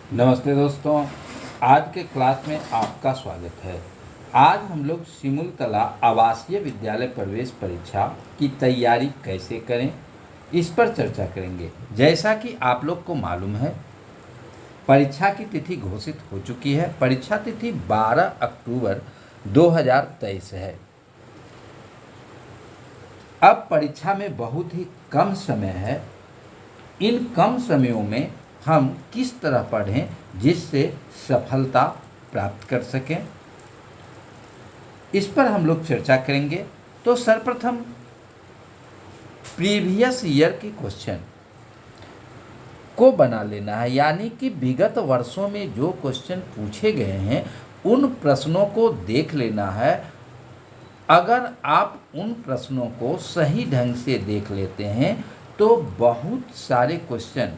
नमस्ते दोस्तों, आज के क्लास में आपका स्वागत है। आज हम लोग सिमुलतला आवासीय विद्यालय प्रवेश परीक्षा की तैयारी कैसे करें, इस पर चर्चा करेंगे। जैसा कि आप लोग को मालूम है, परीक्षा की तिथि घोषित हो चुकी है। परीक्षा तिथि 12 अक्टूबर 2023 है। अब परीक्षा में बहुत ही कम समय है। इन कम समयों में हम किस तरह पढ़ें जिससे सफलता प्राप्त कर सकें, इस पर हम लोग चर्चा करेंगे। तो सर्वप्रथम प्रीवियस ईयर के क्वेश्चन को बना लेना है, यानी कि विगत वर्षों में जो क्वेश्चन पूछे गए हैं उन प्रश्नों को देख लेना है। अगर आप उन प्रश्नों को सही ढंग से देख लेते हैं तो बहुत सारे क्वेश्चन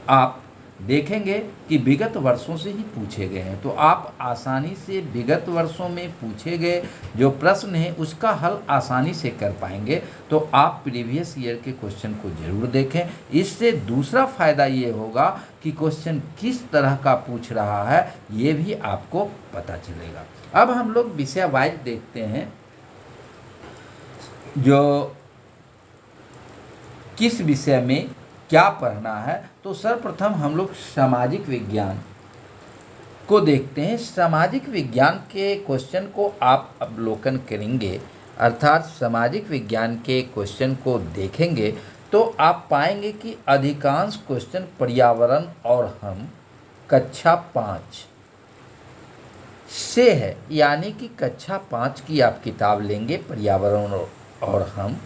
आप देखेंगे कि विगत वर्षों से ही पूछे गए हैं, तो आप आसानी से विगत वर्षों में पूछे गए जो प्रश्न हैं उसका हल आसानी से कर पाएंगे। तो आप प्रीवियस ईयर के क्वेश्चन को ज़रूर देखें। इससे दूसरा फ़ायदा ये होगा कि क्वेश्चन किस तरह का पूछ रहा है ये भी आपको पता चलेगा। अब हम लोग विषय वाइज देखते हैं, जो किस विषय में क्या पढ़ना है। तो सर्वप्रथम हम लोग सामाजिक विज्ञान को देखते हैं। सामाजिक विज्ञान के क्वेश्चन को आप अवलोकन करेंगे, अर्थात सामाजिक विज्ञान के क्वेश्चन को देखेंगे तो आप पाएंगे कि अधिकांश क्वेश्चन पर्यावरण और हम कक्षा 5 से है, यानी कि कक्षा 5 की आप किताब लेंगे पर्यावरण और हम,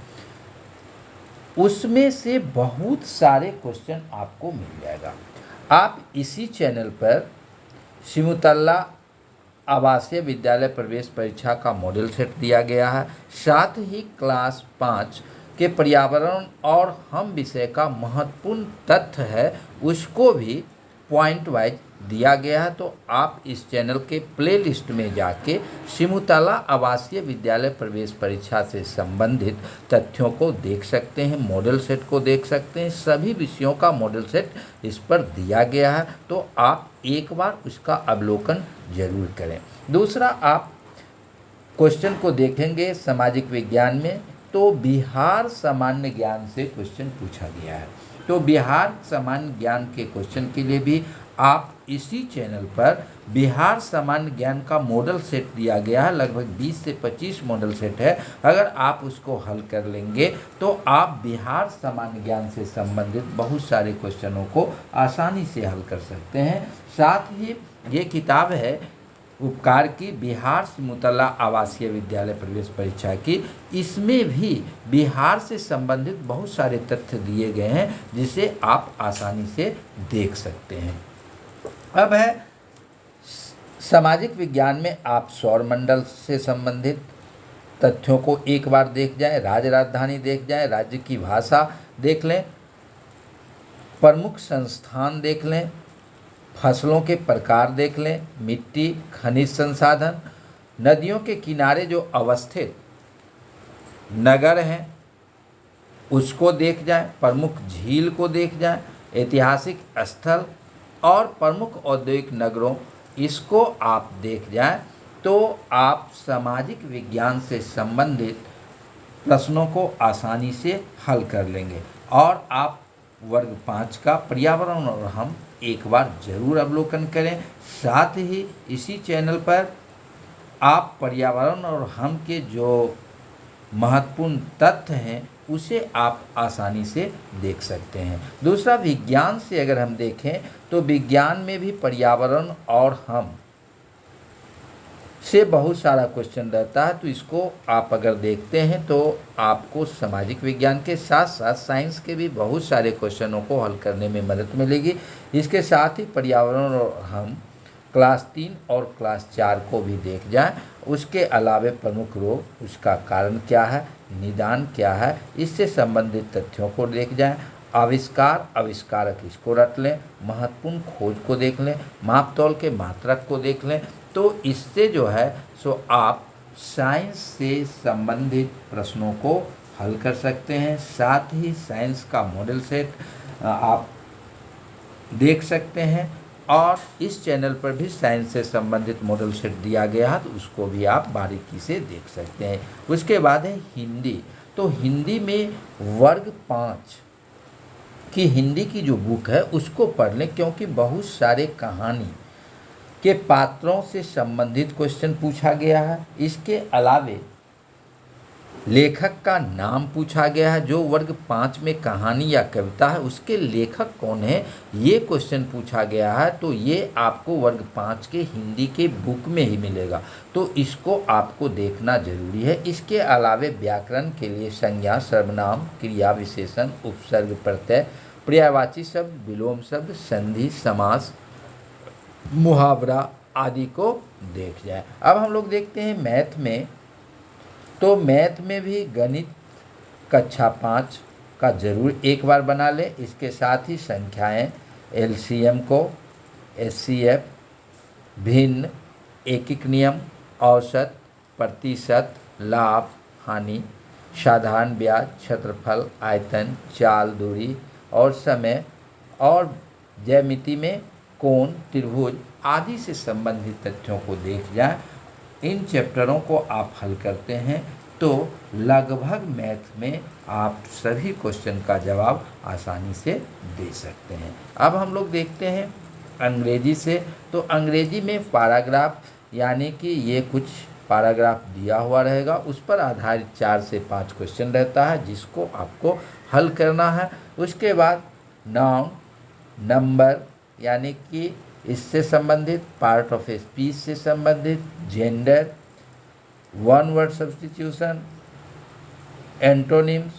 उसमें से बहुत सारे क्वेश्चन आपको मिल जाएगा। आप इसी चैनल पर सिमुलतला आवासीय विद्यालय प्रवेश परीक्षा का मॉडल सेट दिया गया है, साथ ही क्लास 5 के पर्यावरण और हम विषय का महत्वपूर्ण तथ्य है उसको भी पॉइंट वाइज दिया गया है। तो आप इस चैनल के प्लेलिस्ट में जाके सिमुलतला आवासीय विद्यालय प्रवेश परीक्षा से संबंधित तथ्यों को देख सकते हैं, मॉडल सेट को देख सकते हैं। सभी विषयों का मॉडल सेट इस पर दिया गया है, तो आप एक बार उसका अवलोकन जरूर करें। दूसरा, आप क्वेश्चन को देखेंगे सामाजिक विज्ञान में, तो बिहार सामान्य ज्ञान से क्वेश्चन पूछा गया है। तो बिहार सामान्य ज्ञान के क्वेश्चन के लिए भी आप इसी चैनल पर बिहार सामान्य ज्ञान का मॉडल सेट दिया गया है, लगभग 20 से 25 मॉडल सेट है। अगर आप उसको हल कर लेंगे तो आप बिहार सामान्य ज्ञान से संबंधित बहुत सारे क्वेश्चनों को आसानी से हल कर सकते हैं। साथ ही ये किताब है उपकार की, बिहार सिमुलतला आवासीय विद्यालय प्रवेश परीक्षा की, इसमें भी बिहार से संबंधित बहुत सारे तथ्य दिए गए हैं जिसे आप आसानी से देख सकते हैं। अब है सामाजिक विज्ञान में आप सौरमंडल से संबंधित तथ्यों को एक बार देख जाएं, राज्य राजधानी देख जाएं, राज्य की भाषा देख लें, प्रमुख संस्थान देख लें, फसलों के प्रकार देख लें, मिट्टी, खनिज संसाधन, नदियों के किनारे जो अवस्थित नगर हैं उसको देख जाएं, प्रमुख झील को देख जाएं, ऐतिहासिक स्थल और प्रमुख औद्योगिक नगरों, इसको आप देख जाएं तो आप सामाजिक विज्ञान से संबंधित प्रश्नों को आसानी से हल कर लेंगे। और आप वर्ग 5 का पर्यावरण और हम एक बार जरूर अवलोकन करें। साथ ही इसी चैनल पर आप पर्यावरण और हम के जो महत्वपूर्ण तथ्य हैं उसे आप आसानी से देख सकते हैं। दूसरा, विज्ञान से अगर हम देखें तो विज्ञान में भी पर्यावरण और हम से बहुत सारा क्वेश्चन रहता है, तो इसको आप अगर देखते हैं तो आपको सामाजिक विज्ञान के साथ साथ साइंस के भी बहुत सारे क्वेश्चनों को हल करने में मदद मिलेगी। इसके साथ ही पर्यावरण और हम क्लास 3 और क्लास 4 को भी देख जाएं। उसके अलावे प्रमुख रोग, उसका कारण क्या है, निदान क्या है, इससे संबंधित तथ्यों को देख जाएं। आविष्कार, आविष्कारक, इसको रट लें। महत्वपूर्ण खोज को देख लें, मापतौल के मात्रक को देख लें। तो इससे जो है सो आप साइंस से संबंधित प्रश्नों को हल कर सकते हैं। साथ ही साइंस का मॉडल सेट आप देख सकते हैं। और इस चैनल पर भी साइंस से संबंधित मॉडल सेट दिया गया है, तो उसको भी आप बारीकी से देख सकते हैं। उसके बाद है हिंदी। तो हिंदी में वर्ग 5 की हिंदी की जो बुक है उसको पढ़ लें, क्योंकि बहुत सारे कहानी के पात्रों से संबंधित क्वेश्चन पूछा गया है। इसके अलावे लेखक का नाम पूछा गया है। जो वर्ग 5 में कहानी या कविता है उसके लेखक कौन है, ये क्वेश्चन पूछा गया है। तो ये आपको वर्ग 5 के हिंदी के बुक में ही मिलेगा, तो इसको आपको देखना जरूरी है। इसके अलावे व्याकरण के लिए संज्ञा, सर्वनाम, क्रिया विशेषण, उपसर्ग, प्रत्यय, पर्यायवाची शब्द, विलोम शब्द, संधि, समास, मुहावरा आदि को देख जाए। अब हम लोग देखते हैं मैथ में। तो मैथ में भी गणित कक्षा 5 का ज़रूर एक बार बना लें। इसके साथ ही संख्याएं, एलसीएम को, एचसीएफ, भिन्न, एकिक नियम, औसत, प्रतिशत, लाभ, हानि, साधारण ब्याज, क्षेत्रफल, आयतन, चाल, दूरी और समय, और ज्यामिति में कोण, त्रिभुज आदि से संबंधित तथ्यों को देख जाएं। इन चैप्टरों को आप हल करते हैं तो लगभग मैथ में आप सभी क्वेश्चन का जवाब आसानी से दे सकते हैं। अब हम लोग देखते हैं अंग्रेजी से। तो अंग्रेजी में पैराग्राफ, यानी कि ये कुछ पैराग्राफ दिया हुआ रहेगा, उस पर आधारित 4 से 5 क्वेश्चन रहता है जिसको आपको हल करना है। उसके बाद नाउन, नंबर यानी कि इससे संबंधित, पार्ट ऑफ स्पीच से संबंधित, gender, one word substitution, antonyms,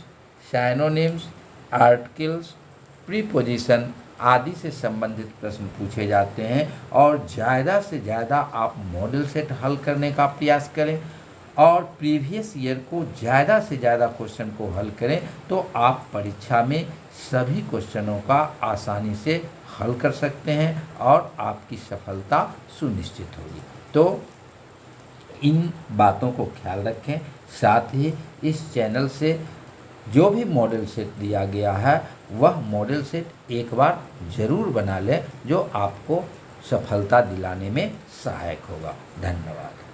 synonyms, articles, preposition आदि से संबंधित प्रश्न पूछे जाते हैं। और ज़्यादा से ज़्यादा आप मॉडल सेट हल करने का प्रयास करें और प्रीवियस ईयर को ज़्यादा से ज़्यादा क्वेश्चन को हल करें, तो आप परीक्षा में सभी क्वेश्चनों का आसानी से हल कर सकते हैं और आपकी सफलता सुनिश्चित होगी। तो इन बातों को ख्याल रखें। साथ ही इस चैनल से जो भी मॉडल सेट दिया गया है वह मॉडल सेट एक बार ज़रूर बना लें, जो आपको सफलता दिलाने में सहायक होगा। धन्यवाद।